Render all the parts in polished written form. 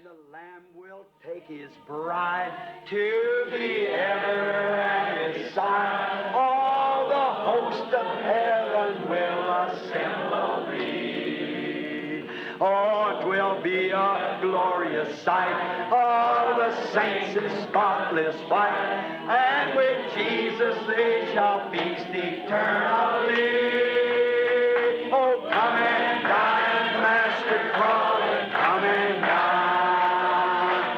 the Lamb will take his bride to be ever at his side. All the host of heaven will assemble thee. Oh, 'twill be a glorious sight. All the saints in spotless white, and with Jesus they shall feast eternally. Oh, come and dine, Master Crawford, come and dine.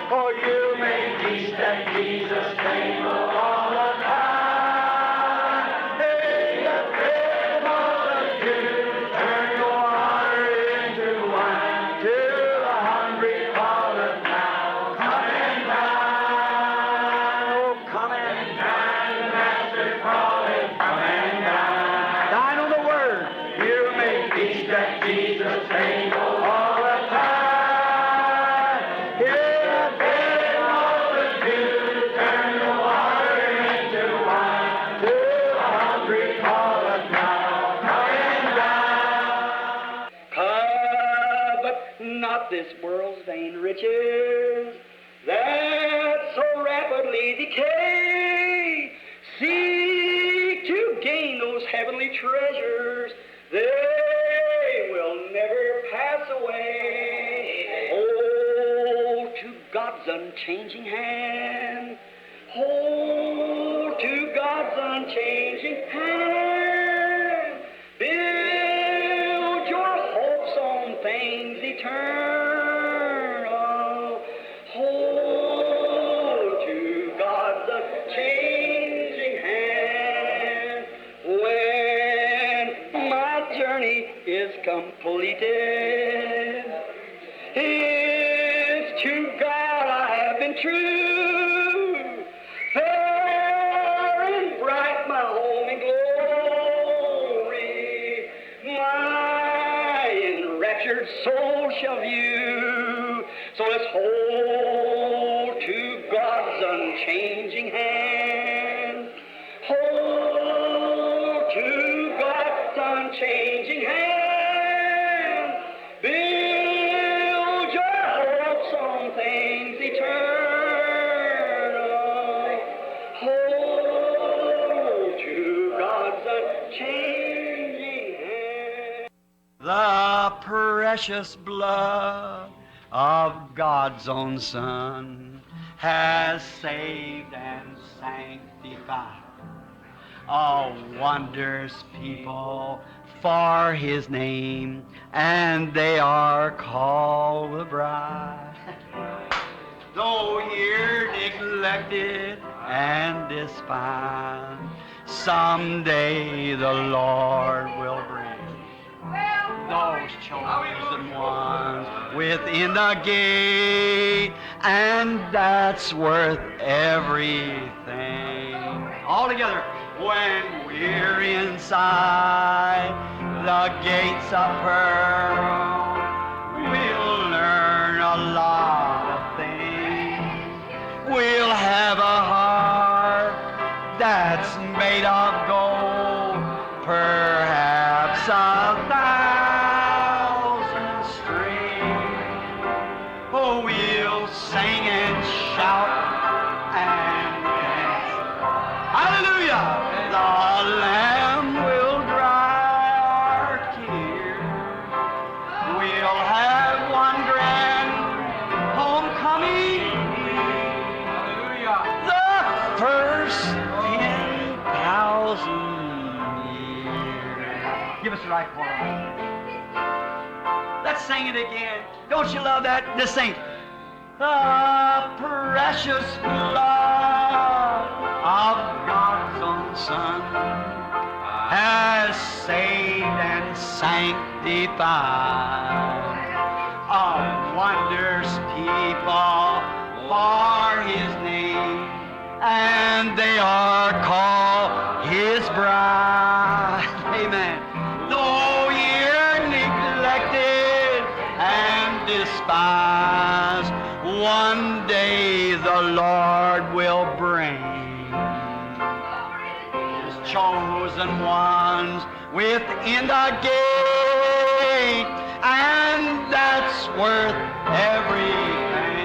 Oh, you may feast at Jesus' table all the time. Hey, the great multitude, turn your water into wine. To the hungry calleth now, come and dine. Oh, come and dine, Master Crawford, come and dine. Dine on the Word. You may feast at Jesus' table all the time. Yeah, great multitude, turn the water into wine. To the hungry calleth now, come and dine. But not this world's vain riches that so rapidly decay. Seek to gain those heavenly treasures, they will never pass away. Hold to God's unchanging hand. Hold to God's unchanging hand. Build your hopes on things eternal. Hold to God's unchanging hand. When my journey is completed, it's to God I have been true. Fair and bright my home in glory, my enraptured soul shall view. So let's hold to God's unchanging hand. Hold to God's unchanging hand. Build your hopes on things eternal. Hold to God's unchanging hand. The precious blood of God's own Son has saved and sanctified a wondrous people for His name, and they are called the bride. Though you're neglected and despised, someday the Lord will bring those chosen ones within the gate, and that's worth everything. All together. When we're inside the gates of pearl, we'll learn a lot of things. We'll have a heart that's made of gold, perhaps 1,000 strings. Oh, we'll sing and shout and dance. Hallelujah! The Lamb will dry our tears. We'll have one grand homecoming. Hallelujah! The first 10,000 years. Give us the right chord. Let's sing it again. Don't you love that? Just sing. The precious blood of God's own Son has saved and sanctified a wondrous people for His name, and they are called His bride. Amen. Though you're neglected and despised, one day the Lord will bring His chosen ones within the gate, and that's worth everything.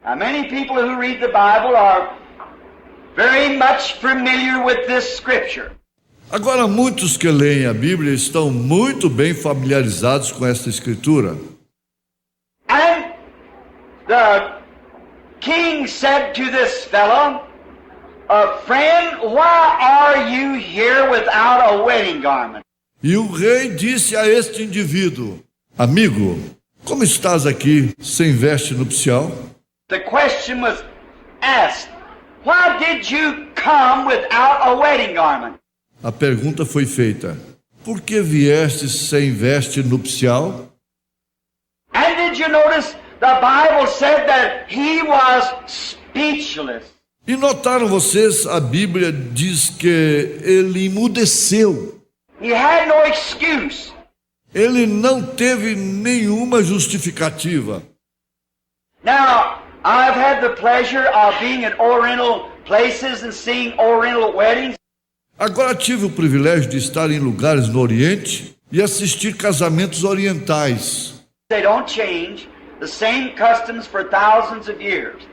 Now, many people who read the Bible are very much familiar with this scripture. Agora, muitos que leem a Bíblia estão muito bem familiarizados com esta escritura. And the king said to this fellow, friend, why are you here without a wedding garment? E o rei disse a este indivíduo: amigo, como estás aqui sem veste nupcial? The question was asked, why did you come without a wedding garment? A pergunta foi feita: por que vieste sem veste nupcial? And did you notice the Bible said that he was speechless? E notaram vocês, a Bíblia diz que ele emudeceu. He had no excuse. Ele não teve nenhuma justificativa. Now, I've had the pleasure of being at Oriental places and seeing Oriental weddings. Agora tive o privilégio de estar em lugares no Oriente e assistir casamentos orientais. They don't change the same customs for thousands of years.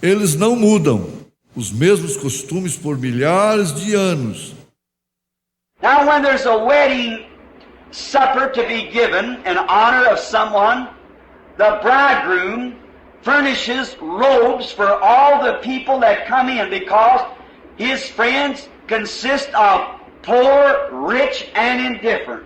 Eles não mudam os mesmos costumes por milhares de anos. Now, when there's a wedding supper to be given in honor of someone, the bridegroom furnishes robes for all the people that come in because his friends consist of poor, rich, and indifferent.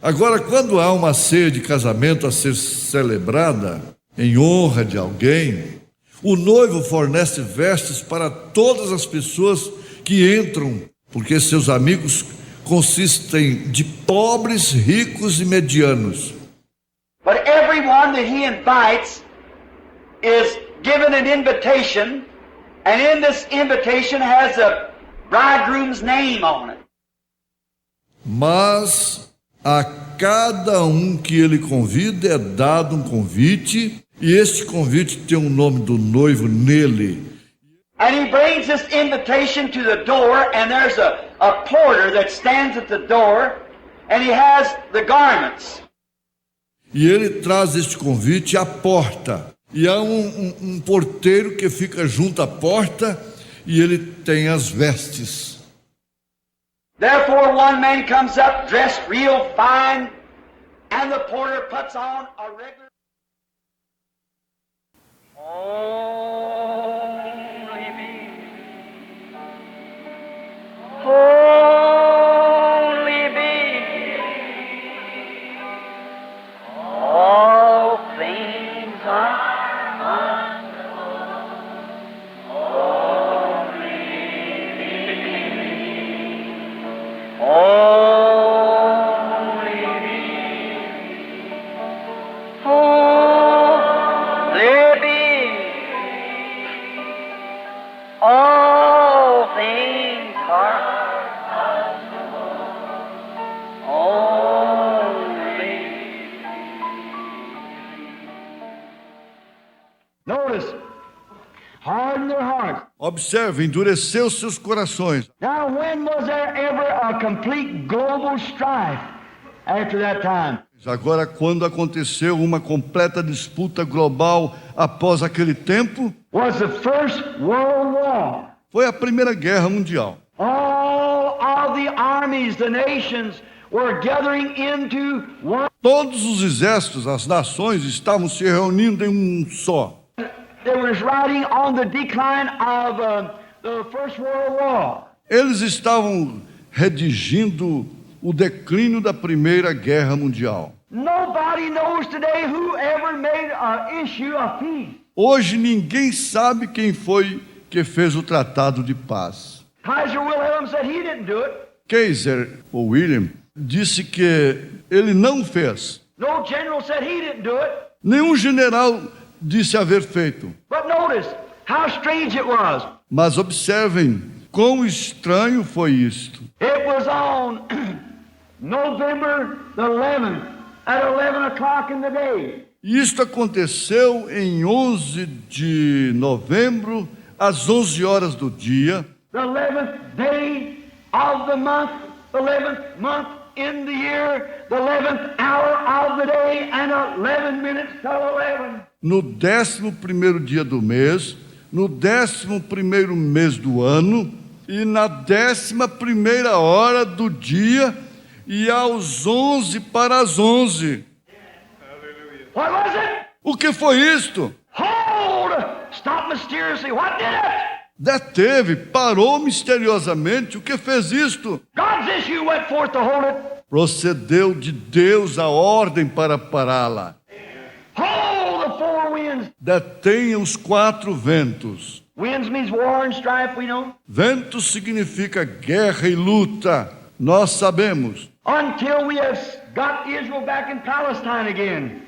Agora, quando há uma ceia de casamento a ser celebrada em honra de alguém, o noivo fornece vestes para todas as pessoas que entram, porque seus amigos consistem de pobres, ricos e medianos. But everyone that he invites is given an invitation, and in this invitation has a bridegroom's name on it. Mas a cada um que ele convida é dado um convite, e este convite tem o nome do noivo nele. And he brings this invitation to the door, and there's a porter that stands at the door, and he has the garments. E ele traz este convite à porta. E há um porteiro que fica junto à porta, e ele tem as vestes. Therefore one man comes up dressed real fine, and the porter puts on a regular... Only me. Only me. All things are possible. Only me. Only me. Only me. All things are possible. Only. Notice, harden their hearts. Observe, endureceu seus corações. Now, when was there ever a complete global strife after that time? Agora, quando aconteceu uma completa disputa global após aquele tempo, Was the First World War. foi a Primeira Guerra Mundial. All of the armies, the nations, were gathering into one. Todos os exércitos, as nações estavam se reunindo em um só. They were writing on the decline of the First World War. Eles estavam redigindo o declínio da Primeira Guerra Mundial. Nobody knows today who ever made an issue of peace. Hoje ninguém sabe quem foi que fez o Tratado de Paz. Kaiser Wilhelm said he didn't do it. Kaiser, ou William, disse que ele não fez. No general said he didn't do it. Nenhum general disse haver feito. But notice how strange it was. Mas observem quão estranho foi isto. It was on November the 11th at 11 o'clock in the day. Isto aconteceu em 11 de novembro, às 11 horas do dia, The 11th day of the month, the 11th month in the year, the 11th hour of the day, and 11 minutes till 11. no 11º dia do mês, no 11º mês do ano e na 11ª hora do dia e aos 11 para as 11. What was it? O que foi isto? Hold! Stop mysteriously. What did it? Deteve, parou misteriosamente. O que fez isto? God's issue went forth to hold it. Procedeu de Deus a ordem para pará-la. Hold the four winds. Detenha os 4 ventos. Winds means war and strife, we know. Vento significa guerra e luta. Nós sabemos. Until we have got Israel back in Palestine again.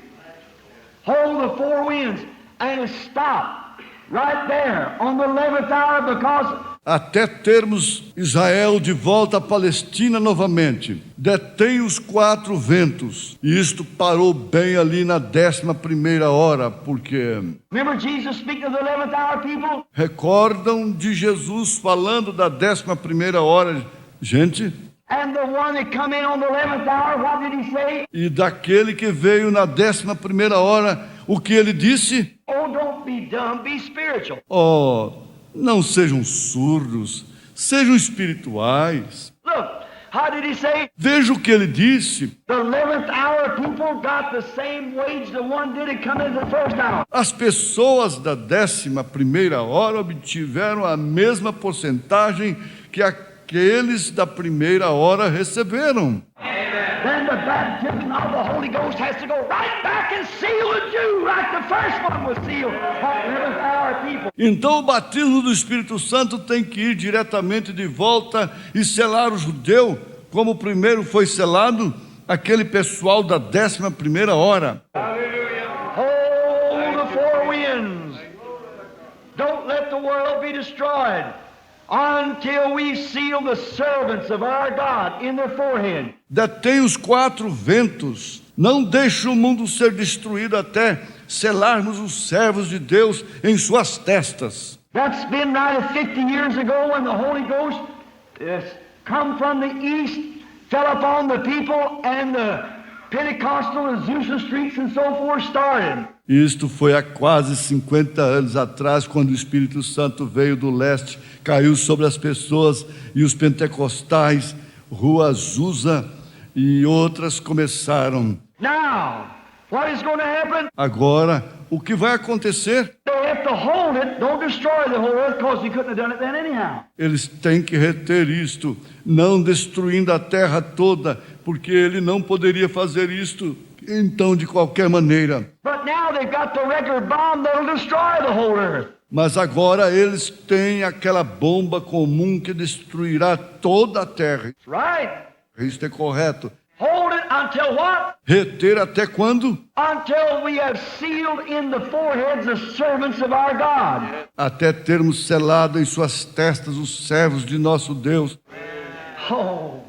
Hold the four winds and stop right there on the 11th hour because Até termos Israel de volta à Palestina novamente. Detém os 4 ventos. E isto parou bem ali na 11ª hora, porque remember Jesus speaking of the 11th hour, people? recordam de Jesus falando da 11ª hora, gente? And the one that come in on the 11th hour, what did he say? E daquele que veio na 11ª hora, o que ele disse? Oh, don't be dumb, be spiritual. Oh, não sejam surdos, sejam espirituais. Look, how did he say? Veja o que ele disse. The 11th hour people got the same wage the one did it come in the first hour. As pessoas da 11ª hora obtiveram a mesma porcentagem que aqueles da primeira hora receberam. Then the baptism of the Holy Ghost has to go right back and seal the Jew like the first one was sealed. That 11th hour people. Então o batismo do Espírito Santo tem que ir diretamente de volta e selar o judeu, como o primeiro foi selado, aquele pessoal da 11ª hora. Hold the four winds. Don't let the world be destroyed until we seal the servants of our God in their forehead. Detém os 4 ventos. Não deixe o mundo ser destruído até selarmos os servos de Deus em suas testas. That's been right 50 years ago when the Holy Ghost come from the east, fell upon the people, and the Pentecostal Azusa streets and so forth started. Isto foi há quase 50 anos atrás, quando o Espírito Santo veio do leste, caiu sobre as pessoas e os pentecostais, Rua Azusa e outras começaram. Now, what is going to happen? Agora, o que vai acontecer? They have to hold it, don't destroy the whole earth, because he couldn't have done it then anyhow. Eles têm que reter isto, não destruindo a terra toda, porque ele não poderia fazer isto, então, de qualquer maneira. But now they've got the regular bomb that'll destroy the whole earth. Mas agora eles têm aquela bomba comum que destruirá toda a terra. Right? Isto é correto. Hold it until what? Reter até quando? Until we have sealed in the foreheads the servants of our God. Até termos selado em suas testas os servos de nosso Deus. Oh.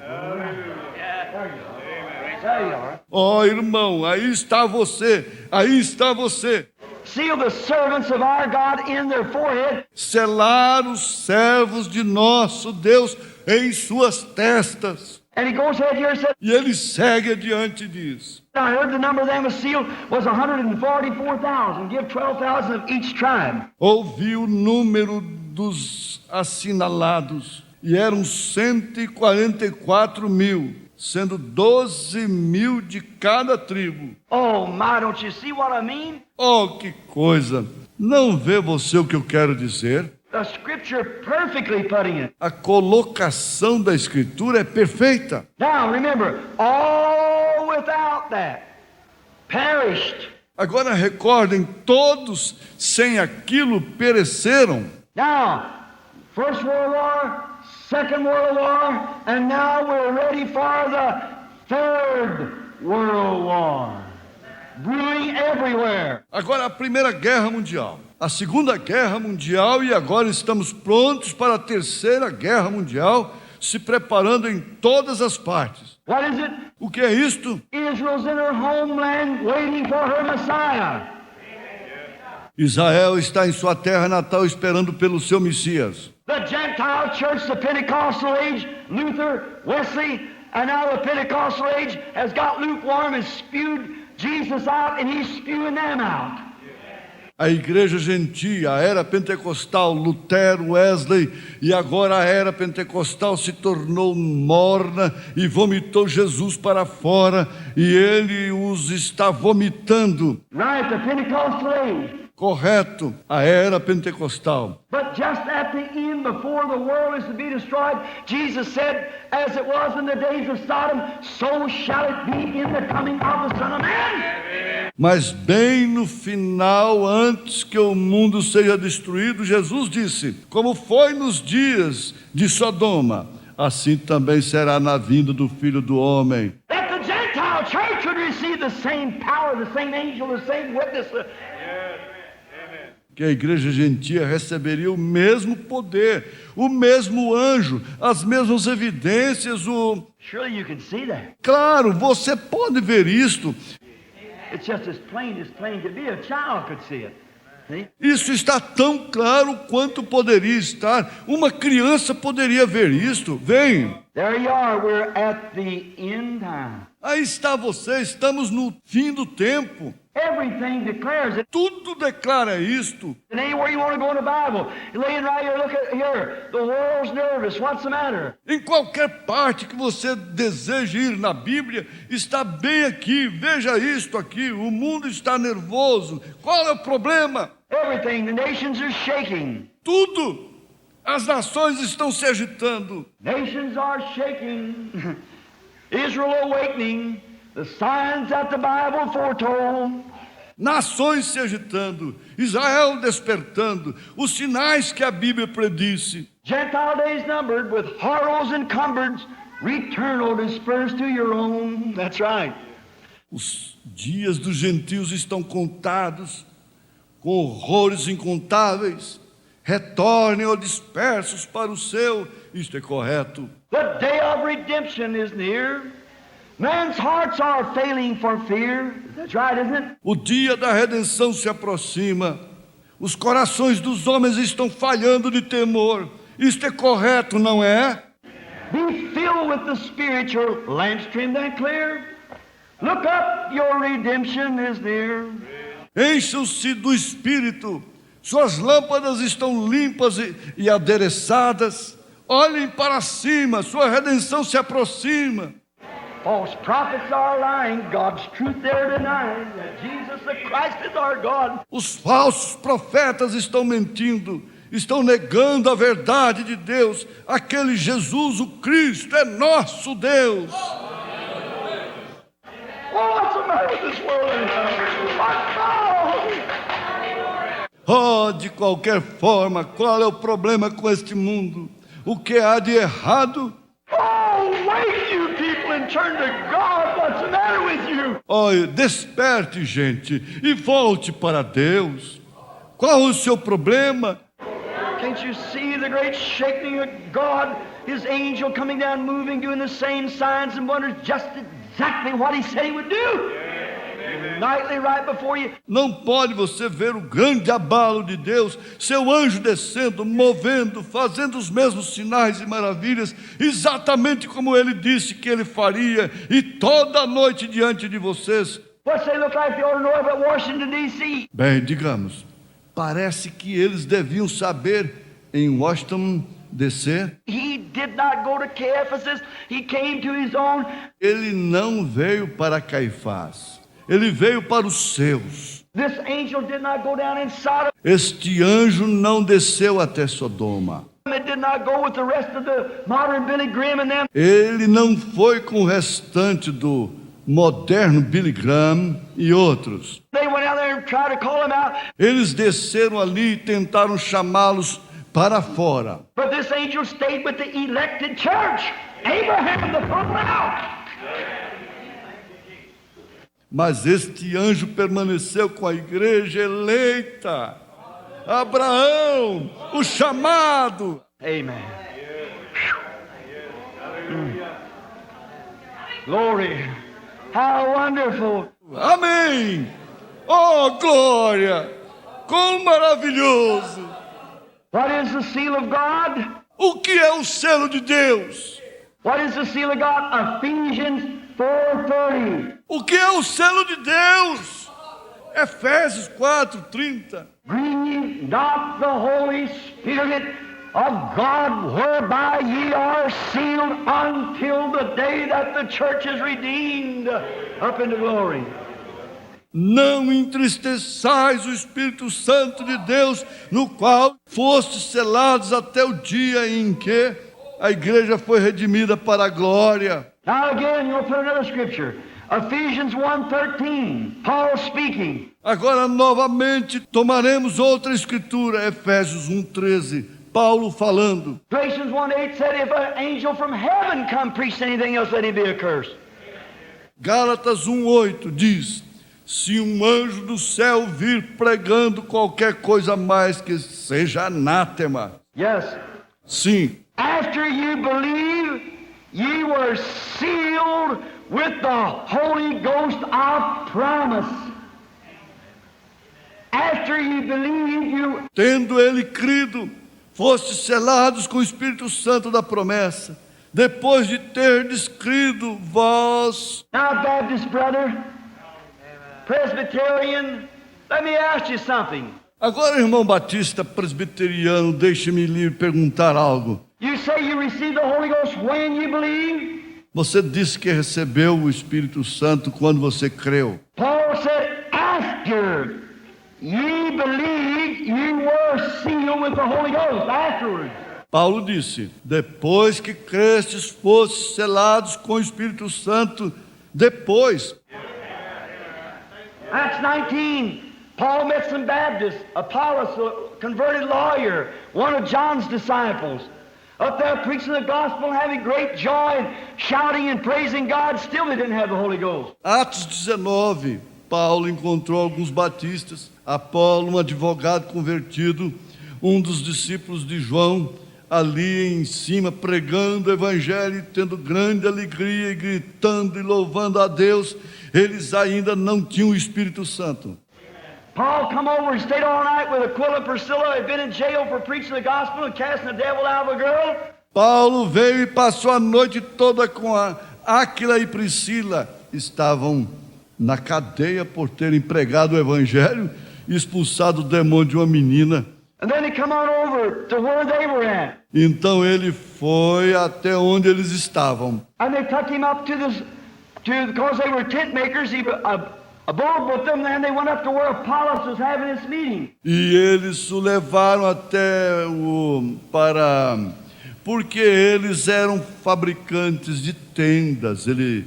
There you are. Oh, irmão, aí está você, aí está você. Seal the servants of our God in their forehead. Selar os servos de nosso Deus em suas testas. And he goes ahead here and says, E ele segue adiante disso. I heard the number of them was sealed was 144,000. Give 12,000 of each tribe. Ouvi o número dos assinalados e eram 144 mil, sendo 12 mil de cada tribo. Oh my, don't you see what I mean? Oh, que coisa! Não vê você o que eu quero dizer? The scripture perfectly putting it. A colocação da Escritura é perfeita. Now remember, all without that perished. Agora recordem, todos sem aquilo pereceram. Now, First World War, Second World War, and now we're ready for the Third World War. Brewing everywhere. Agora a Primeira Guerra Mundial, a Segunda Guerra Mundial e agora estamos prontos para a Terceira Guerra Mundial, se preparando em todas as partes. What is it? O que é isto? Israel's in her homeland waiting for her Messiah. Israel está em sua terra natal esperando pelo seu Messias. The Gentile church, the Pentecostal age, Luther, Wesley, and now the Pentecostal age has got lukewarm and spewed Jesus out, and he's spewing them out. A igreja gentia, a era pentecostal, Lutero, Wesley, e agora a era pentecostal se tornou morna e vomitou Jesus para fora, e ele os está vomitando. Right, the Pentecostal age. Correto, a era pentecostal. But just at the end, before the world is to be destroyed, Jesus said, as it was in the days of Sodom, so shall it be in the coming of the Son of Man. Mas bem no final, antes que o mundo seja destruído, Jesus disse, como foi nos dias de Sodoma, assim também será na vinda do Filho do Homem. That the Gentile church would receive the same power, the same angel, the same witness. Que a igreja gentia receberia o mesmo poder, o mesmo anjo, as mesmas evidências, Surely you can see that. Claro, você pode ver isto. It's just as plain could be. A child could see it. See? Isso está tão claro quanto poderia estar. Uma criança poderia ver isto. Vem. There you are. We're at the end time. Aí está você, estamos no fim do tempo. Everything declares it. Tudo declara isto. And anywhere you want to go in the Bible, you're laying right here, look at here. The world's nervous. What's the matter? Em qualquer parte que você deseje ir na Bíblia, está bem aqui. Veja isto aqui. O mundo está nervoso. Qual é o problema? Everything. The nations are shaking. Tudo. As nações estão se agitando. Nations are shaking. Israel awakening. The signs that the Bible foretold. Nações se agitando, Israel despertando, os sinais que a Bíblia predisse. Gentile days numbered, with horrors encumbered, return, O dispersed to your own. That's right. Os dias dos gentios estão contados, com horrores incontáveis. Retornem ou dispersos para o seu. Isto é correto. The day of redemption is near. Man's hearts are failing for fear. That's right, isn't it? O dia da redenção se aproxima. Os corações dos homens estão falhando de temor. Isto é correto, não é? Be filled with the Spirit, your lamps trimmed and clear. Look up, your redemption is near. Encham-se do Espírito. Suas lâmpadas estão limpas e adereçadas. Olhem para cima, sua redenção se aproxima. False prophets are lying, God's truth they're denying, that Jesus the Christ is our God. Os falsos profetas estão mentindo, estão negando a verdade de Deus. Aquele Jesus, o Cristo, é nosso Deus. Oh, what's the matter with this world anyhow? Oh, de qualquer forma, qual é o problema com este mundo? O que há de errado? Oh, wake you people and turn to God. What's the matter with you? Olha, desperte, gente, e volte para Deus. Qual o seu problema? Can't you see the great shaking of God? His angel coming down, moving, doing the same signs and wonders, just exactly what he said he would do. Nightly right before you. Não pode você ver o grande abalo de Deus, seu anjo descendo, movendo, fazendo os mesmos sinais e maravilhas, exatamente como ele disse que ele faria, e toda a noite diante de vocês. What's they look like they ought to know about Washington, D.C.? Bem, digamos, parece que eles deviam saber em Washington, D.C. He did not go to Caiaphas. He came to his own. Ele não veio para Caifás. Ele veio para os seus. This angel did not go down in Sodom. Este anjo não desceu até Sodoma. It did not go with the rest of the modern Billy Graham and them. Ele não foi com o restante do moderno Billy Graham e outros. They went out there and tried to call him out. Eles desceram ali e tentaram chamá-los para fora. But this angel stayed with the elected church. Abraham, the out. Mas este anjo permaneceu com a igreja eleita. Abraão, o chamado. Amen. Glory. How wonderful. Amém. Oh, glória. Quão maravilhoso. What is the seal of God? O que é o selo de Deus? What is the seal of God? Ephesians 4:30. O que é o selo de Deus? Efésios 4:30. Grieve not the Holy Spirit of God, whereby ye are sealed until the day that the church is redeemed up into glory. Não entristeçais o Espírito Santo de Deus, no qual fostes selados até o dia em que a igreja foi redimida para a glória. Now again, you'll put another scripture. Ephesians 1:13, Paul speaking. Agora novamente tomaremos outra escritura, Efésios 1:13, Paulo falando. Galatians 1:8 said, if an angel from heaven come preach anything else, let him be accursed. Gálatas 1:8 diz: se um anjo do céu vir pregando qualquer coisa mais, que seja anátema. Yes. Sim. After you believe, ye were sealed with the Holy Ghost of promise. After you believe, you... Tendo ele crido, fostes selados com o Espírito Santo da promessa. Depois de terdes crido, vós... Now, Baptist brother, Presbyterian, let me ask you something. Agora, irmão batista presbiteriano, deixe-me lhe perguntar algo. You say you receive the Holy Ghost when you believe? Você disse que recebeu o Espírito Santo quando você creu. Paul said, after ye believed, you were sealed with the Holy Ghost. Afterwards. Paulo disse, depois que crestes, fostes selados com o Espírito Santo, depois. Acts 19, Paul met some Baptists, Apollos, a converted lawyer, one of John's disciples, up there preaching the gospel, having great joy, and shouting and praising God. Still they didn't have the Holy Ghost. Atos 19, Paulo encontrou alguns batistas, Apolo, um advogado convertido, um dos discípulos de João, ali em cima, pregando o evangelho, tendo grande alegria e gritando e louvando a Deus. Eles ainda não tinham o Espírito Santo. Paul come over and stayed all night with Aquila and Priscilla, had been in jail for preaching the gospel and casting the devil out of a girl. Paulo veio e passou a noite toda com a Áquila e Priscila. Estavam na cadeia por terem pregado o evangelho e expulsado o demônio de uma menina. And then he come on over to where they were at. Então ele foi até onde eles estavam. And they took him up because they were tent makers, abode with them, and they went up to where Apollos was having his meeting. E eles o levaram porque eles eram fabricantes de tendas. Ele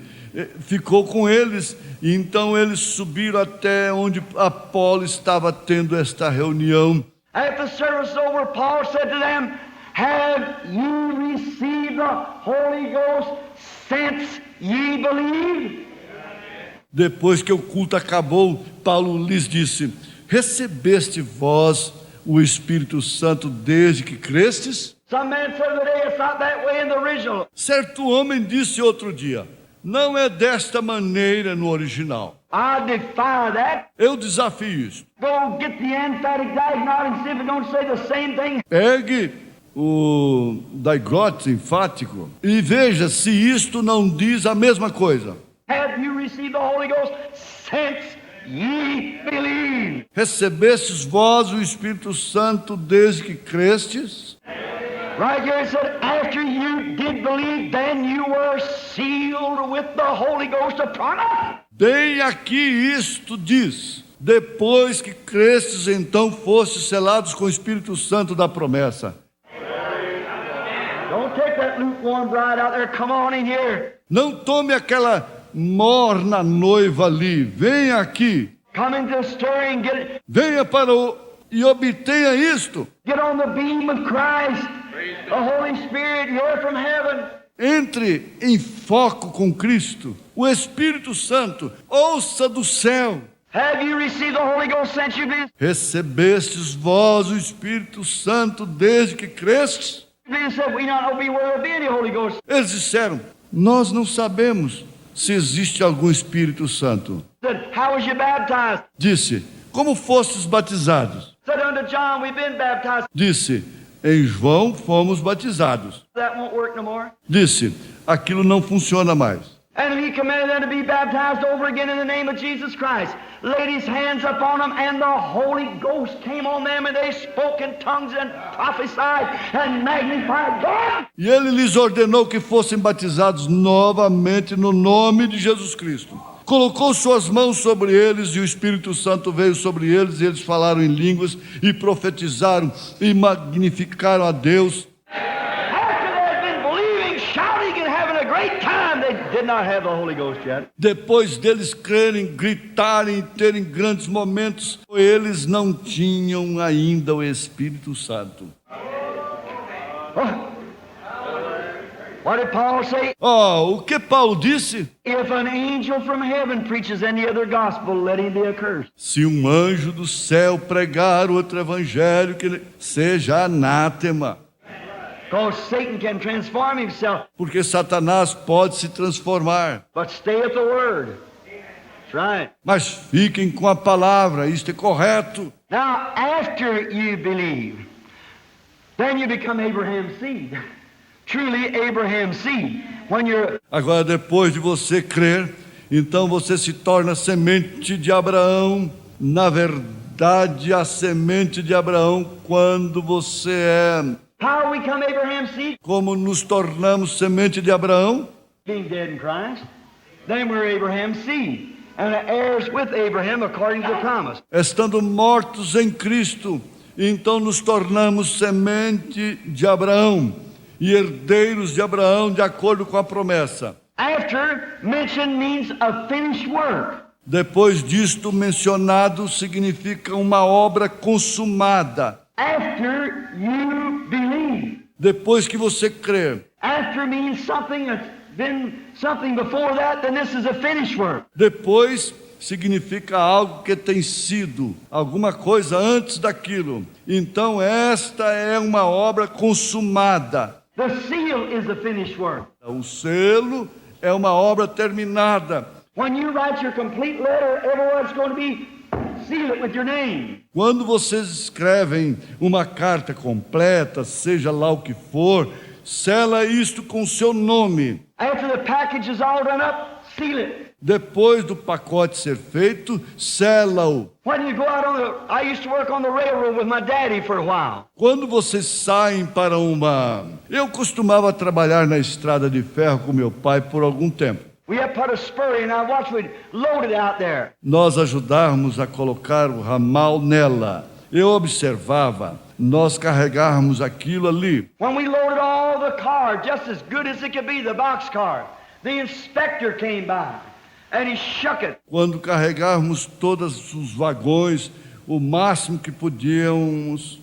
ficou com eles, e então eles subiram até onde Apolo estava tendo esta reunião. After the service was over, Paul said to them, have you received the Holy Ghost since ye believed? Depois que o culto acabou, Paulo lhes disse, recebeste vós o Espírito Santo desde que crestes? Some man said today it's not that way in the original. Certo homem disse outro dia, não é desta maneira no original. I defy that. Eu desafio isso. Go get the emphatic diagnose and see if it don't say the same thing. Pegue o diglótis enfático e veja se isto não diz a mesma coisa. Have you received the Holy Ghost since ye believe? Recebestes vós o Espírito Santo desde que crestes? Right here it said, after you did believe, then you were sealed with the Holy Ghost of promise. Bem aqui isto diz, depois que crestes, então fostes selados com o Espírito Santo da promessa. Don't take that lukewarm bride out there, come on in here. Não tome aquela morna noiva ali, venha aqui. Come into the stirring, Venha e obtenha isto. get on the beam of Christ, the Holy Spirit here from heaven. Entre em foco com Cristo, o Espírito Santo, ouça do céu. Have you received the Holy Ghost since you believed? Recebestes vós o Espírito Santo desde que crestes? They said, we not know where there be any Holy Ghost. Eles disseram, nós não sabemos se existe algum Espírito Santo. Said, how was you baptized? Disse, como fostes batizados? Said unto John, we've been baptized. Disse, em João fomos batizados. That won't work no more. Disse, aquilo não funciona mais. And he commanded them to be baptized over again in the name of Jesus Christ. Laid his hands upon them, and the Holy Ghost came on them, and they spoke in tongues and prophesied and magnified God. E ele lhes ordenou que fossem batizados novamente no nome de Jesus Cristo. Colocou suas mãos sobre eles e o Espírito Santo veio sobre eles e eles falaram em línguas e profetizaram e magnificaram a Deus. Did not have the Holy Ghost yet. Depois deles crerem, gritarem e terem grandes momentos, eles não tinham ainda o Espírito Santo. What did Paul say? O que Paulo disse? If an angel from heaven preaches any other gospel, let him be accursed. Se um anjo do céu pregar outro evangelho, que seja anátema. Because Satan can transform himself. Porque Satanás pode se transformar. But stay at the word. That's right. Mas fiquem com a palavra, isto é correto. Now, after you believe, then you become Abraham's seed. Truly Abraham's seed. When you're... Agora, depois de você crer, então você se torna semente de Abraão. Na verdade, a semente de Abraão quando você é... How we become Abraham's seed? Como nos tornamos semente de Abraão? Being dead in Christ. Then we're Abraham's seed. And heirs with Abraham according to the promise. Estando mortos em Cristo, então nos tornamos semente de Abraão e herdeiros de Abraão de acordo com a promessa. After mentioned means a finished work. Depois disto, mencionado significa uma obra consumada. After you believe. Depois que você crer. After means something that's been something before that, then this is a finished work. Depois significa algo que tem sido, alguma coisa antes daquilo. Então esta é uma obra consumada. The seal is a finished work. O selo é uma obra terminada. When you write your complete letter, everyone's going to be seal it with your name. Quando vocês escrevem uma carta completa, seja lá o que for, sela isto com seu nome. After the package is all done up, seal it. Depois do pacote ser feito, sela-o. When you go out on the, I used to work on the railroad with my daddy for a while. Quando vocês saem para uma... Eu costumava trabalhar na estrada de ferro com meu pai por algum tempo. We had put a spur in, I watched we'd load it out there. Nós ajudávamos a colocar o ramal nela. Eu observava, nós carregávamos aquilo ali. When we loaded all the car, just as good as it could be, the box car, the inspector came by and he shook it. Quando carregávamos todos os vagões, o máximo que podíamos,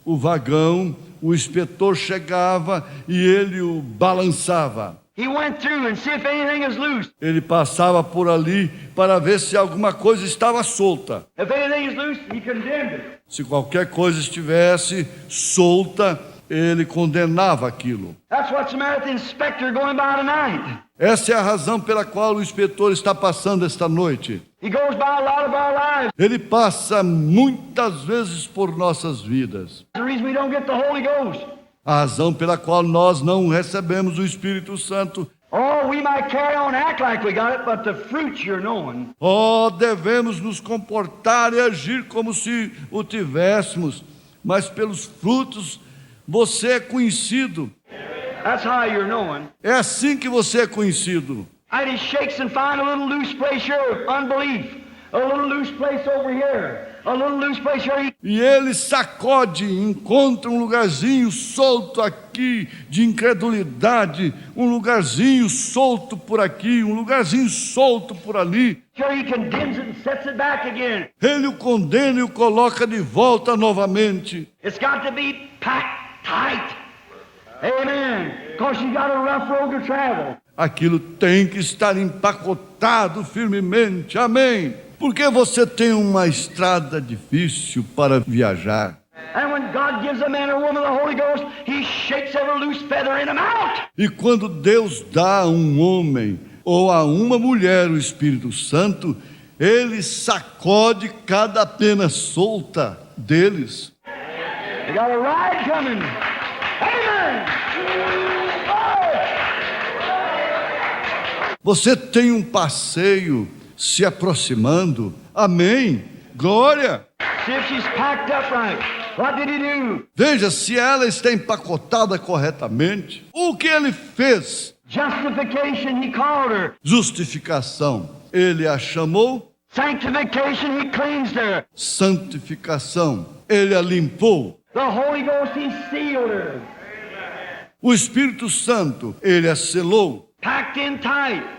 o vagão, o inspetor chegava e ele o balançava. He went through and see if anything is loose. Ele passava por ali para ver se alguma coisa estava solta. If anything is loose, he condemned it. Se qualquer coisa estivesse solta, ele condenava aquilo. That's what's the matter with the inspector going by tonight. Essa é a razão pela qual o inspetor está passando esta noite. He goes by a lot of our lives. Ele passa muitas vezes por nossas vidas. The reason we don't get the Holy Ghost. A razão pela qual nós não recebemos o Espírito Santo. Oh, we might carry on and act like we got it, but the fruits you're knowing. Devemos nos comportar e agir como se o tivéssemos, mas pelos frutos você é conhecido. That's how you're knowing. É assim que você é conhecido. And he shakes and finds a little loose place here, unbelief. A little loose place over here. A little loose place here. E ele sacode, encontra um lugarzinho solto aqui de incredulidade, um lugarzinho solto por aqui, um lugarzinho solto por ali. Here he condemns it and sets it back again. Ele o condena e o coloca de volta novamente. It's got to be packed tight. Amen. Because you got a rough road to travel. Aquilo tem que estar empacotado firmemente. Amém. Porque você tem uma estrada difícil para viajar. And when God gives a man or woman the Holy Ghost, he shakes every loose feather in them out. E quando Deus dá a um homem ou a uma mulher o Espírito Santo, ele sacode cada pena solta deles. You got a ride coming. Amen. Você tem um passeio se aproximando. Amém. Glória. See if she's packed up right. What did he do? Veja se ela está empacotada corretamente. O que ele fez? Justification, he called her. Justificação. Ele a chamou. Sanctification, he cleansed her. Santificação. Ele a limpou. The Holy Ghost, he sealed her. O Espírito Santo, ele a selou. Packed in tight.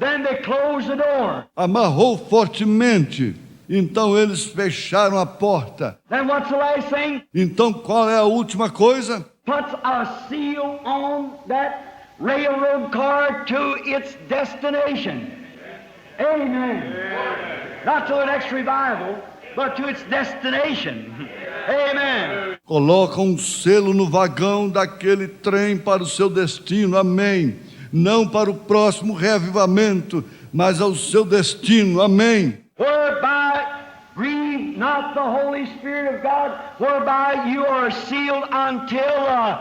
Then they closed the door. Amarrou fortemente. Então eles fecharam a porta. Then what's the last thing? Então qual é a última coisa? Puts a seal on that railroad car to its destination. Amen. Not to the next revival, but to its destination. Amen. Coloca um selo no vagão daquele trem para o seu destino. Amém. Não para o próximo reavivamento, mas ao seu destino. Amém. Whereby grieve not the Holy Spirit of God, whereby you are sealed until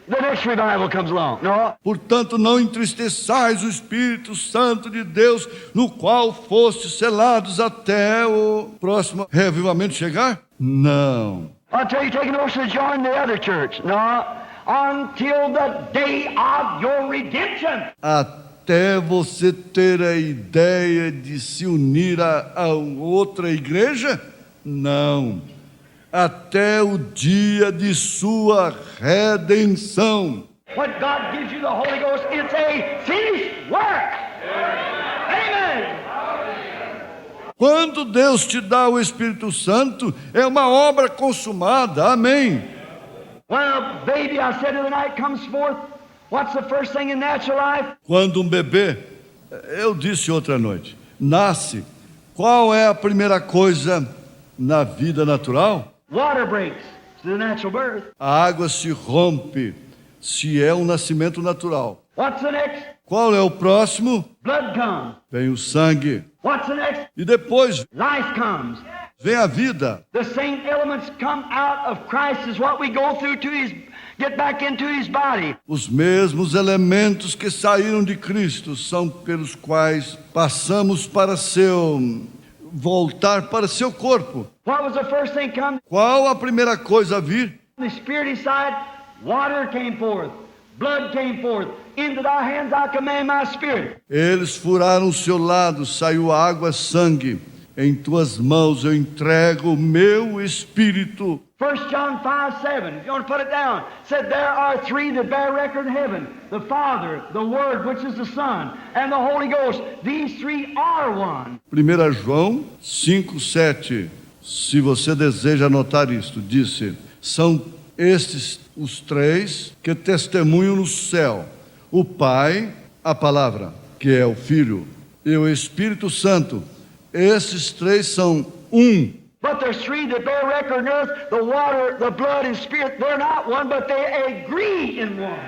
the next revival comes along. No. Portanto, não entristeçais o Espírito Santo de Deus, no qual fostes selados até o próximo reavivamento chegar? Não. Until you take an oath to join the other church. No. Until the day of your redemption. Até você ter a ideia de se unir a outra igreja? Não. Até o dia de sua redenção. When God gives you the Holy Ghost, it's a finished work. Amen. Quando Deus te dá o Espírito Santo, é uma obra consumada. Amém. When a baby, I said the other night, comes forth, what's the first thing in natural life? Quando um bebê, eu disse outra noite, nasce, qual é a primeira coisa na vida natural? Water breaks. It's the natural birth. A água se rompe, se é um nascimento natural. What's the next? Qual é o próximo? Blood comes. Vem o sangue. What's the next? E depois Life comes. vem a vida. The same elements come out of Christ as what we go through to get back into his body. Os mesmos elementos que saíram de Cristo são pelos quais passamos para voltar para seu corpo. What was the first thing come? Qual a primeira coisa a vir? The Spirit inside, water came forth, blood came forth. Into thy hands I command my spirit. Eles furaram o seu lado, saiu água, sangue. Em tuas mãos eu entrego o meu espírito. 1 John 5:7, if you want to put it down, said there are three that bear record in heaven: the Father, the Word, which is the Son, and the Holy Ghost. These three are one. 1 João 5:7. Se você deseja anotar isto, disse: são estes os três que testemunham no céu: o Pai, a palavra, que é o Filho, e o Espírito Santo. Esses três são um. But there's three that bear record on earth: the water, the blood, and spirit. They're not one, but they agree in one.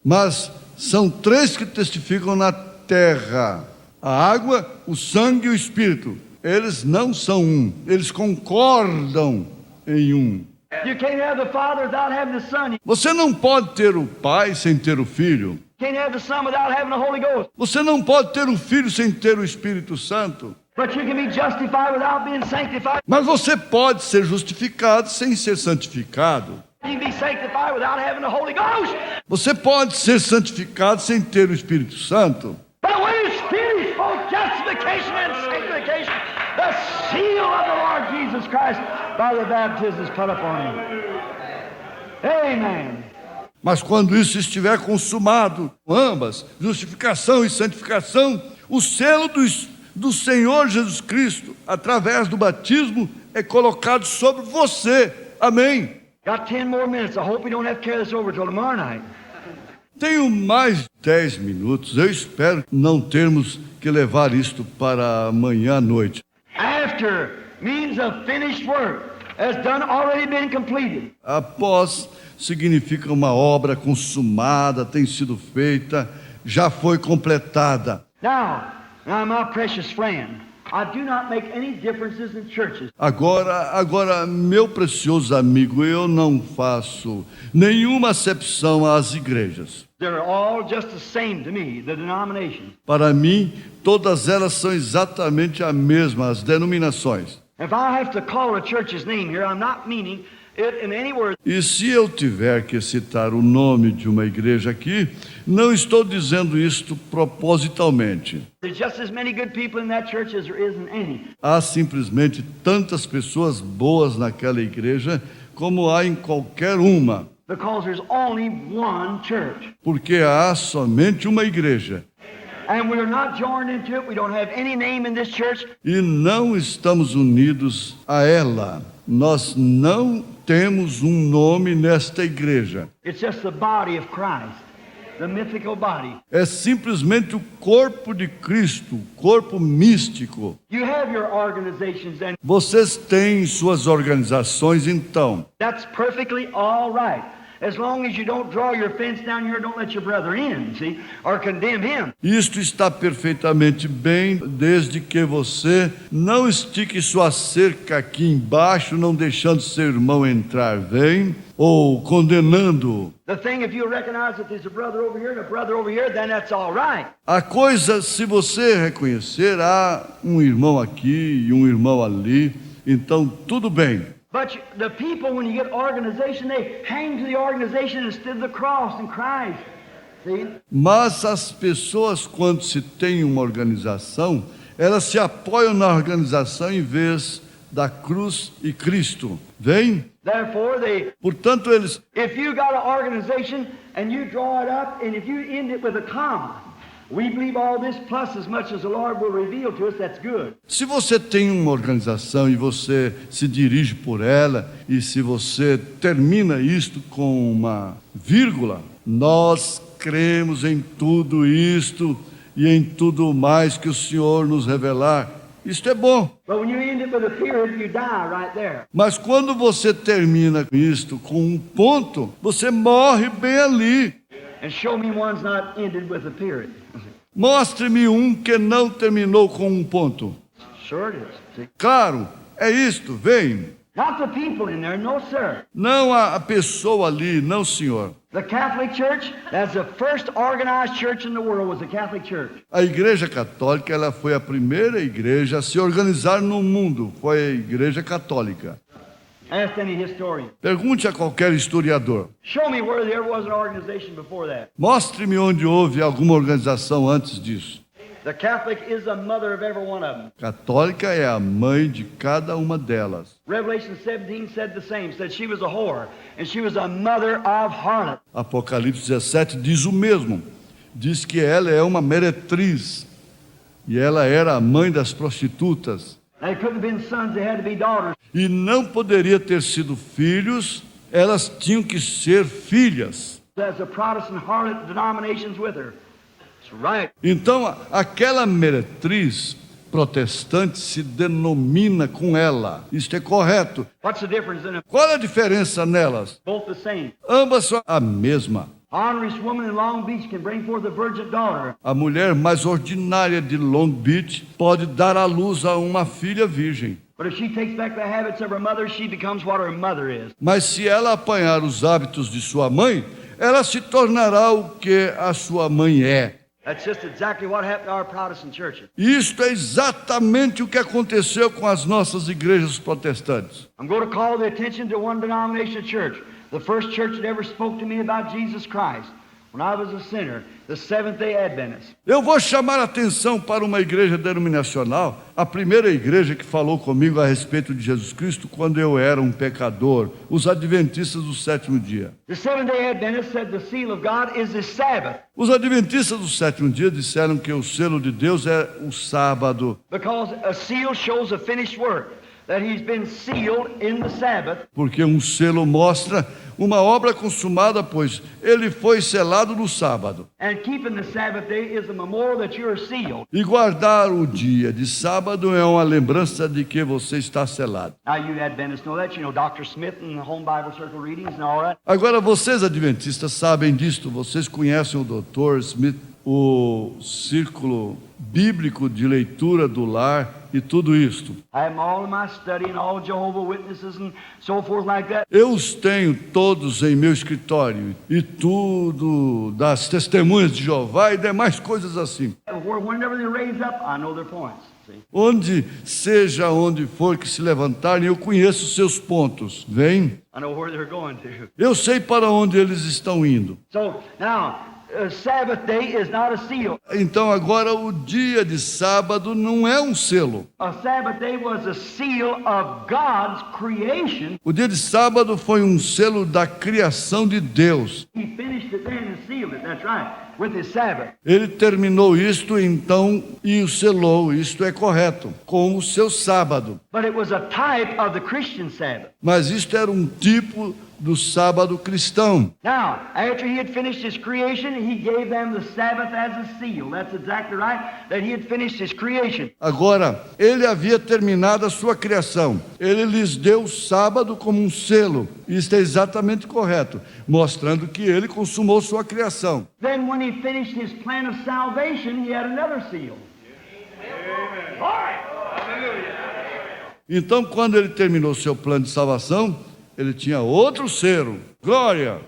Mas são três que testificam na terra: a água, o sangue e o Espírito. Eles não são um, eles concordam em um. You can't have the Father without having the Son. You Você não pode ter o Pai sem ter o Filho. can't have the Son without having the Holy Ghost. Você não pode ter o Filho sem ter o Espírito Santo. But you can be justified without being sanctified. Mas você pode ser justificado sem ser santificado. You can be sanctified without having the Holy Ghost. Você pode ser santificado sem ter o Espírito Santo. But when it's finished, both justification and sanctification, the seal of the Lord Jesus Christ by the baptism is put upon him. Amen. Mas quando isso estiver consumado, ambas, justificação e santificação, o selo do Senhor Jesus Cristo, através do batismo, é colocado sobre você. Amém. Got 10 more minutes. I hope we don't have to carry this over till tomorrow night. Tenho mais 10 minutos. Eu espero não termos que levar isto para amanhã à noite. After means a finished work has already been completed. Após significa uma obra consumada, tem sido feita, já foi completada. Now, my precious friend, I do not make any differences in churches. Agora, meu precioso amigo, eu não faço nenhuma acepção às igrejas. They're all just the same to me, the denominations. Para mim, todas elas são exatamente a mesma, as denominações. If I have to call a church's name here, I'm not meaning it in any word. E se eu tiver que citar o nome de uma igreja aqui, não estou dizendo isto propositalmente. There's just as many good people in that church as there isn't any. Há simplesmente tantas pessoas boas naquela igreja como há em qualquer uma, Because there's only one church. porque há somente uma igreja. And we're not joined into it. We don't have any name in this church. E não estamos unidos a ela. Nós não temos um nome nesta igreja. It's just the body of Christ, the mythical body. É simplesmente o corpo de Cristo, o corpo místico. You have your organizations, and Vocês têm suas organizações, então. that's perfectly all right. As long as you don't draw your fence down here, don't let your brother in, see, or condemn him. Isto está perfeitamente bem, desde que você não estique sua cerca aqui embaixo, não deixando seu irmão entrar, vem, ou condenando. The thing, if you recognize that there's a brother over here and a brother over here, then that's all right. A coisa, se você reconhecer, há um irmão aqui e um irmão ali, então tudo bem. But the people, when you get organization, they hang to the organization instead of the cross and Christ. See? Mas as pessoas, quando se tem uma organização, elas se apoiam na organização em vez da cruz e Cristo. Vem? Therefore, Portanto, eles... if you got an organization and you draw it up, and if you end it with a comma, we believe all this plus as much as the Lord will reveal to us, that's good. Se você tem uma organização e você se dirige por ela, e se você termina isto com uma vírgula, nós cremos em tudo isto e em tudo mais que o Senhor nos revelar. Isto é bom. But when you end it with a period, you die right there. Mas quando você termina isto com um ponto, você morre bem ali. And show me one's not ended with a period. Mostre-me um que não terminou com um ponto. Sure it is. See? Claro, é isto, vem. Not the people in there, no sir. Não a pessoa ali, não, senhor. The Catholic Church, that's the first organized church in the world, was the Catholic Church. A Igreja Católica, ela foi a primeira igreja a se organizar no mundo. Foi a Igreja Católica. Ask any historian. Pergunte a qualquer historiador. Show me where there was an organization before that. Mostre-me onde houve alguma organização antes disso. The Catholic is the mother of every one of them. Católica é a mãe de cada uma delas. Revelation 17 said the same, said she was a whore, and she was a mother of harlot. Apocalipse 17 diz o mesmo. Diz que ela é uma meretriz. E ela era a mãe das prostitutas. They couldn't have been sons, they had to be daughters. E não poderia ter sido filhos, elas tinham que ser filhas. There's a Protestant harlot denominations with her. That's right. Então, aquela meretriz protestante se denomina com ela. Isto é correto. What's the difference in them? Qual é a diferença nelas? Both the same. Ambas são a mesma. Honest woman in Long Beach can bring forth a virgin daughter. A mulher mais ordinária de Long Beach pode dar à luz a uma filha virgem. But if she takes back the habits of her mother, she becomes what her mother is. Mas se ela apanhar os hábitos de sua mãe, ela se tornará o que a sua mãe é. That's just exactly what happened to our Protestant churches. Isto é exatamente o que aconteceu com as nossas igrejas protestantes. I'm going to call the attention to one denomination of church. The first church that ever spoke to me about Jesus Christ when I was a sinner, the Seventh-day Adventists. Eu vou chamar a atenção para uma igreja denominacional, a primeira igreja que falou comigo a respeito de Jesus Cristo quando eu era um pecador, os adventistas do sétimo dia. The Seventh-day Adventists said the seal of God is the Sabbath Os adventistas do sétimo dia disseram que o selo de Deus é o sábado, because a seal shows a finished work, that he's been sealed in the Sabbath. porque um selo mostra uma obra consumada, pois ele foi selado no sábado. And keeping the Sabbath day is a memorial that you're sealed. E guardar o dia de sábado é uma lembrança de que você está selado. Now you Adventists know that. You know Dr. Smith and the Home Bible Circle readings and all that. Agora, vocês adventistas sabem disto, vocês conhecem o Dr. Smith o círculo bíblico de leitura do lar e tudo isto. I have them all in my study and all Jehovah's Witnesses and so forth like that. Eu os tenho todos em meu escritório e tudo das testemunhas de Jeová e demais coisas assim. Whenever they raise up, I know their points. See? Onde for que se levantarem, eu conheço seus pontos. Vem? I know where they're going to. Eu sei para onde eles estão indo. So now, Sabbath day is not a seal. Então agora o dia de sábado não é um selo. A Sabbath day was a seal of God's creation. O dia de sábado foi um selo da criação de Deus. He finished it then and sealed it. That's right. With his Sabbath. Ele terminou isto então e o selou, isto é correto, com o seu sábado. But it was a type of the Christian Sabbath. Mas isto era um tipo do sábado cristão. Now, after he had finished his creation, he gave them the Sabbath as a seal. That's exactly right, that he had finished his creation. Agora, ele havia terminado a sua criação. Ele lhes deu o sábado como um selo. Isto é exatamente correto, mostrando que ele consumou sua criação. Then when he finished his plan of salvation, he had another seal. Amen. All right. Então, quando ele terminou seu plano de salvação, ele tinha outro selo. Glória!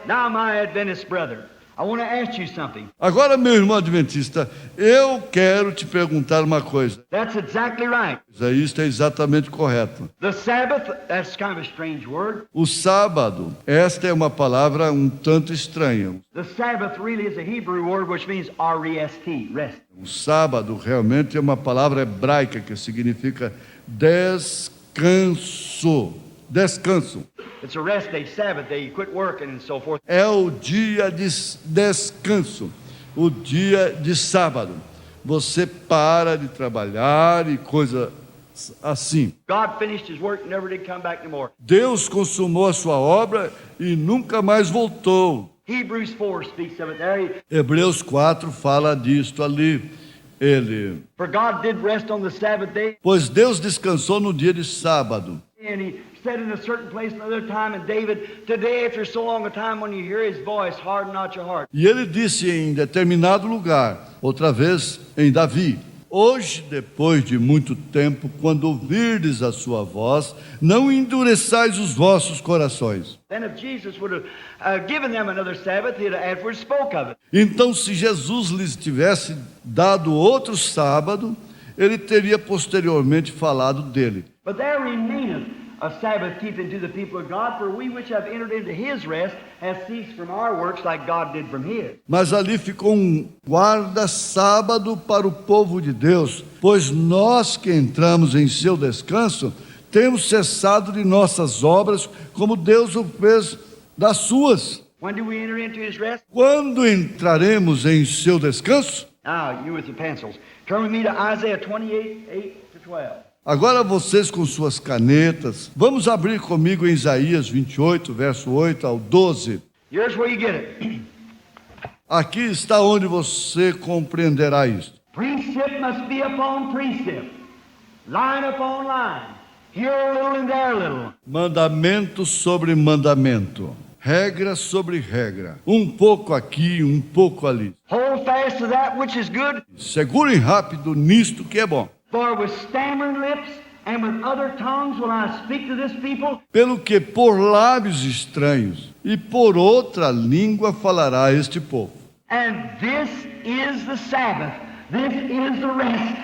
Now, my Adventist brother, I want to ask you something. Agora, meu irmão adventista, eu quero te perguntar uma coisa. That's exactly right. Isto é exatamente correto. The Sabbath, that's kind of a strange word. O sábado, esta é uma palavra um tanto estranha. The Sabbath really is a Hebrew word which means R-E-S-T, rest. O sábado realmente é uma palavra hebraica que significa descanso. Descanso. It's a rest day, Sabbath day, you quit working and so forth. É o dia de descanso, o dia de sábado. Você para de trabalhar e coisa assim. God finished his work and never did come back no more. Deus consumou a sua obra e nunca mais voltou. Hebrews 4 speaks of it there. Hebreus 4 fala disto ali. For God did rest on the Sabbath day. Pois Deus descansou no dia de sábado. And he said in a certain place another time, and David, today after so long a time when you hear his voice, harden not your heart. E ele disse em determinado lugar, outra vez em Davi: hoje, depois de muito tempo, quando ouvirdes a sua voz, não endureçais os vossos corações. Then if Jesus would have given them another Sabbath, he'd have afterwards spoke of it. Então, se Jesus lhes tivesse dado outro sábado, ele teria posteriormente falado dele. But there remaineth a Sabbath keeping to the people of God, for we which have entered into his rest have ceased from our works like God did from his. Mas ali ficou um guarda-sábado para o povo de Deus, pois nós que entramos em seu descanso, temos cessado de nossas obras, como Deus o fez das suas. When do we enter into his rest? Quando entraremos em seu descanso? Now, you with your pencils, turn with me to Isaiah 28, 8 to 12. Agora vocês com suas canetas, vamos abrir comigo em Isaías 28, verso 8 ao 12. Here's where you get it. Aqui está onde você compreenderá isso. Precept must be upon precept, line upon line, here a little and there a little. Mandamento sobre mandamento, regra sobre regra, um pouco aqui, um pouco ali. Hold fast to that which is good, Segurem rápido nisto que é bom. for with stammering lips and with other tongues will I speak to this people. Pelo que por lábios estranhos e por outra língua falará este povo. And this is the Sabbath, this is the rest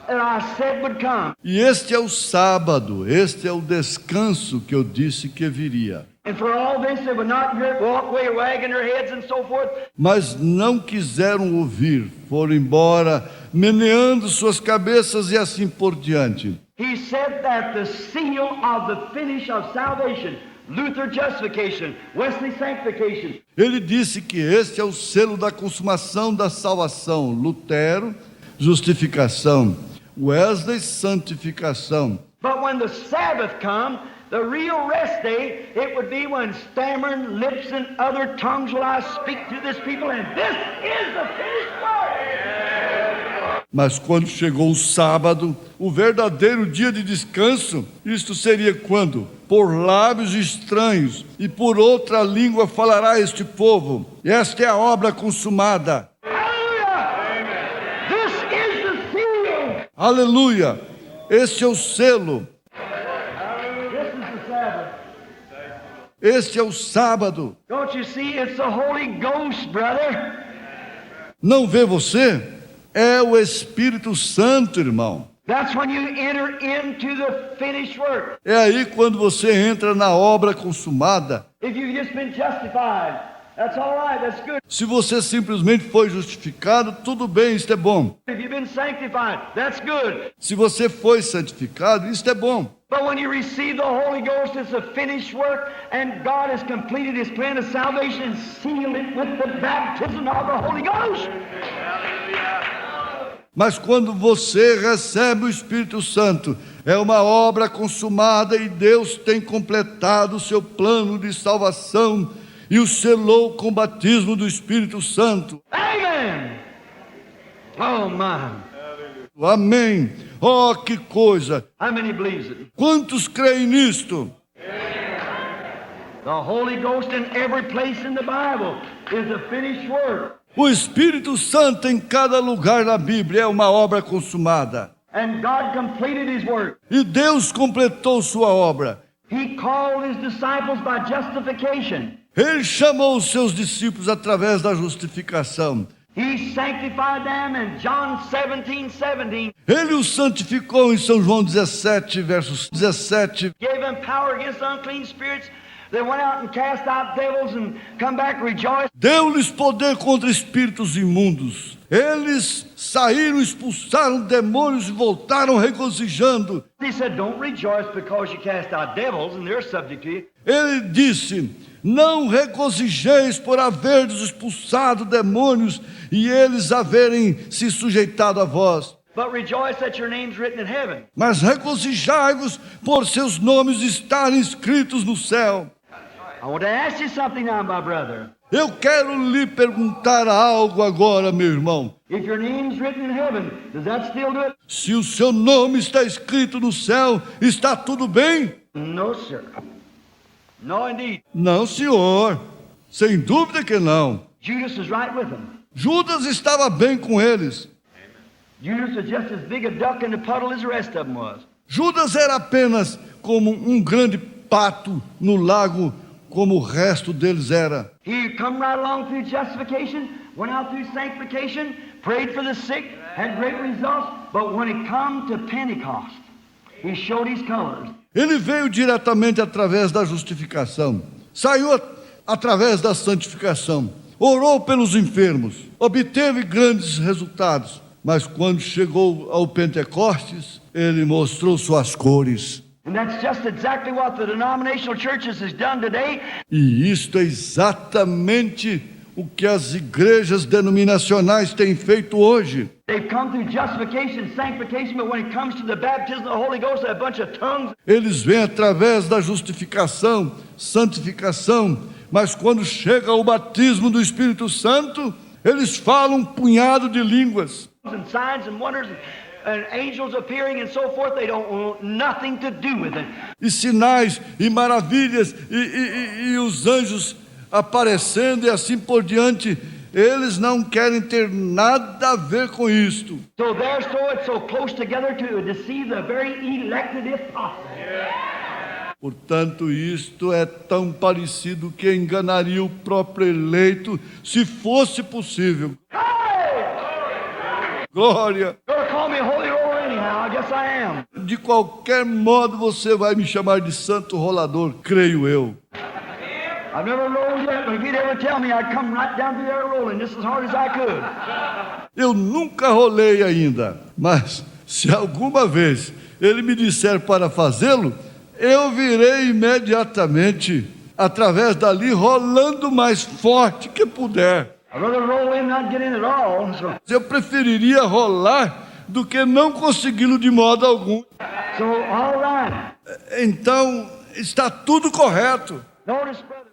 that I said would come. E este é o sábado, este é o descanso que eu disse que viria. And for all this they would not hear it, walk away wagging their heads and so forth. Mas não quiseram ouvir, foram embora, meneando suas cabeças e assim por diante. He said that the seal of the finish of salvation, Luther justification, Wesley sanctification, Ele disse que este é o selo da consumação da salvação. Lutero, justificação. Wesley, santificação. but when the Sabbath come, the real rest day, it would be when stammering lips and other tongues will I speak to this people, and this is the finished work. Mas quando chegou o sábado, o verdadeiro dia de descanso, isto seria quando? Por lábios estranhos e por outra língua falará este povo. Esta é a obra consumada. This is the seal. Aleluia! Este é o selo. This is the Sabbath. Este é o sábado. Don't you see? It's the Holy Ghost, brother. Não vê você? É o Espírito Santo, irmão. That's when you enter into the finished work. É aí quando você entra na obra consumada. If you've just been justified, that's all right, that's good. Se você simplesmente foi justificado, tudo bem, isto é bom. If you've been sanctified, that's good. Se você foi santificado, isto é bom. But when you receive the Holy Ghost, it's a finished work, and God has completed His plan of salvation and sealed it with the baptism of the Holy Ghost. Mas quando você recebe o Espírito Santo, é uma obra consumada e Deus tem completado o seu plano de salvação e o selou com o batismo do Espírito Santo. Amen. Oh, my. Amém. Oh, que coisa! How many believes it? Quantos creem nisto? The Holy Ghost in every place in the Bible is a finished work. O Espírito Santo em cada lugar na Bíblia é uma obra consumada. And God completed His work. E Deus completou sua obra. He called His disciples by justification. Ele chamou os seus discípulos através da justificação. He sanctified them in John 17:17. Ele os santificou em São João 17, versos 17. Gave them power against unclean spirits. They went out and cast out devils and come back rejoiced. Deu-lhes poder contra espíritos imundos. Eles saíram, expulsaram demônios e voltaram regozijando. He said, don't rejoice because you cast out devils and they're subject to you. Ele disse: não regozijeis por haverdes expulsado demônios e eles haverem se sujeitado a vós. But rejoice that your name's written in heaven. Mas regozijai-vos por seus nomes estarem escritos no céu. I want to ask you something now, my brother. Eu quero lhe perguntar algo agora, meu irmão. If your name's written in heaven, does that still do it? Se o seu nome está escrito no céu, está tudo bem? No, sir. No, indeed. Não, senhor. Sem dúvida que não. Judas was right with them. Judas estava bem com eles. Judas was just as big a duck in the puddle as the rest of them was. Judas era apenas como um grande pato no lago, como o resto deles era. He come right along through justification, went out through sanctification, prayed for the sick, had great results, but when it come to Pentecost, he showed his colors. Ele veio diretamente através da justificação, saiu através da santificação, orou pelos enfermos, obteve grandes resultados, mas quando chegou ao Pentecostes, ele mostrou suas cores. And that's just exactly what the denominational churches has done today. E isto é exatamente o que as igrejas denominacionais têm feito hoje. They've come through justification, sanctification, but when it comes to the baptism of the Holy Ghost, they're a bunch of tongues. Eles vêm através da justificação, santificação, mas quando chega o batismo do Espírito Santo, eles falam um punhado de línguas. And signs and wonders and angels appearing and so forth, they don't want nothing to do with it. E sinais e maravilhas e os anjos aparecendo e assim por diante, eles não querem ter nada a ver com isto. So they're so close together to deceive the very elected if possible. Portanto, isto é tão parecido que enganaria o próprio eleito, se fosse possível. Glória! You're gonna call me a holy roller anyhow, I guess I am. De qualquer modo você vai me chamar de santo rolador, creio eu. I've never rolled yet, but if you'd ever tell me, I'd come right down through there rolling just as hard as I could. Eu nunca rolei ainda, mas se alguma vez ele me disser para fazê-lo, eu virei imediatamente através dali rolando mais forte que puder. I'd rather roll in and not get in at all. So Eu preferiria rolar do que não consegui-lo de modo algum. all right. Então, está tudo correto. Notice, brother.